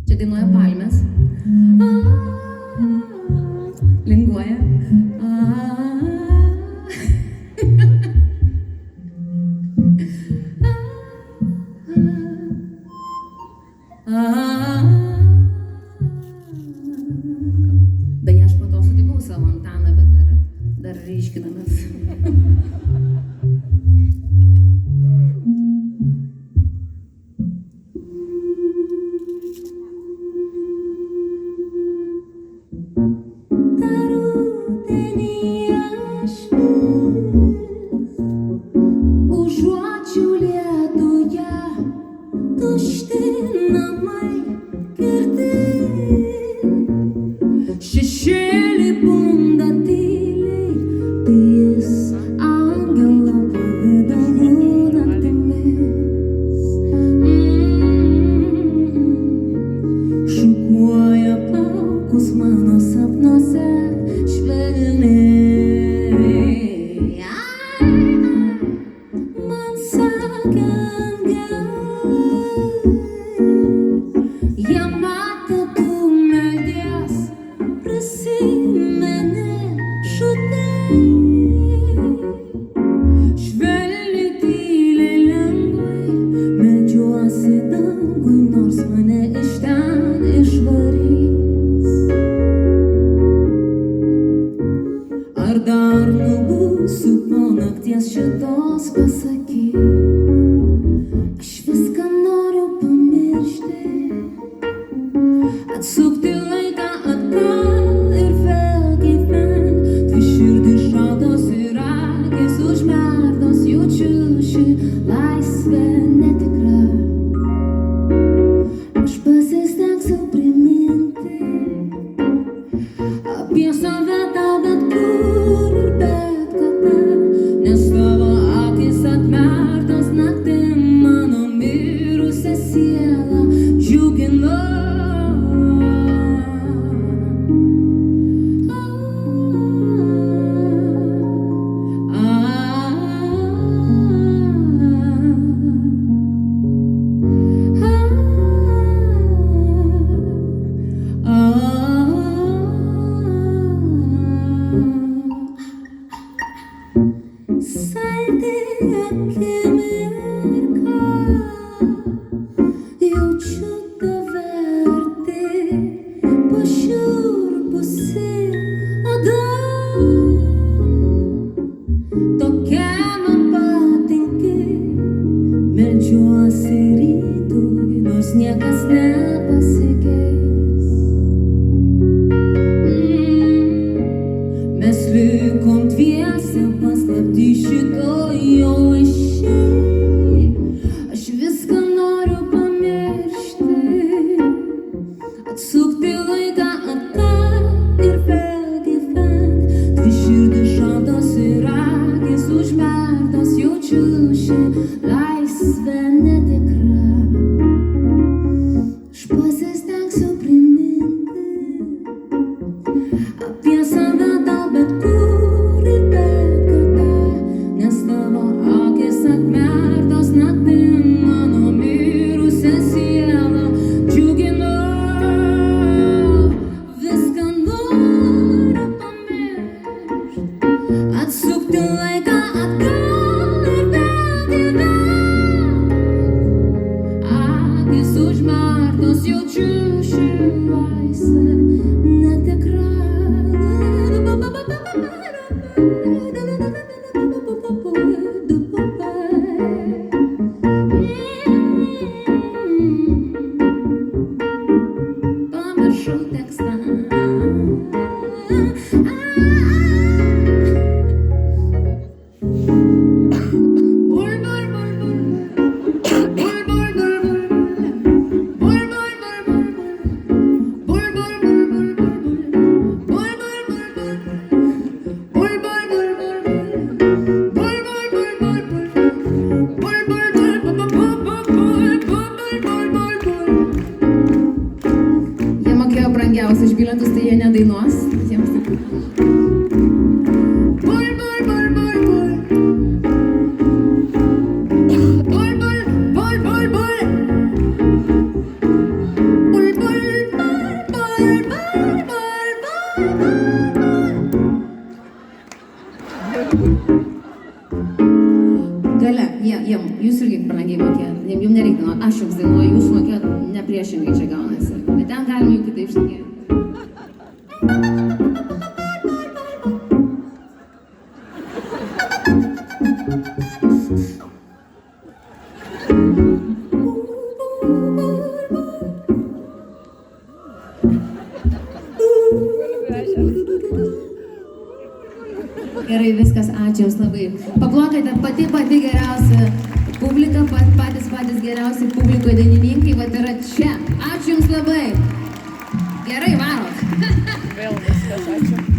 Čia dainuoja palmės. Linguoja. Beje, aš po to sutikau savo Antaną, bet dar ryškinamės. Užuočių lietuje, tušti namai girti, šešėlį bunda tyliai, tai jis angelo pavidalų naktimis. Šukuoja plaukus mano sapnuose švelniai. Man sakė angelai, jie matė tu meldies, prisimeni šūdai. Švelniai tyliai lengvai meldžiuosi dangui, nors mane iš ten išvarys. Ar dar nubūsiu po nakties šitos pasakyk, aš viską noriu pamiršti, atsukti laiką atgal ir vėl gyvent. Dvi širdys šaltos ir akys užmerktos, jaučiu ši laisvė netikra. Aš pasistengsiu priminti apie save tau bet kur ir bet kada, nes tavo akys atmerktos naktim mano mirusią sielą džiugina. Saldi akimirka, jaučiu tave arti, pašiurpusi oda. Tokia man patinki, meldžiuosi rytui, nors niekas nepasikeis. Mes likom dviese paslapty šitoj jau išėjai. Aš viską noriu pamiršti, atsukti laiką atgal ir vėl gyvent. Dvi širdys šaltos ir akys užmerktos, jaučiu ši laisvė netikra. Aš pasistengsiu priminti apie save tau bet kur ir bet kada, nes tavo akys jūs irgi brangiai mokėt, jums nereikia dainuoti, aš jums dainuoju, jūs mokėt nepriešingai čia gaunasi, bet ten galim jau kitaip šnekėti. Gerai, viskas, ačiū Jums labai. Paplokite pati geriausia publika, patys geriausi publikoje dainininkai, vat yra čia. Ačiū Jums labai. Gerai, varot. Vėl viskas, ačiū.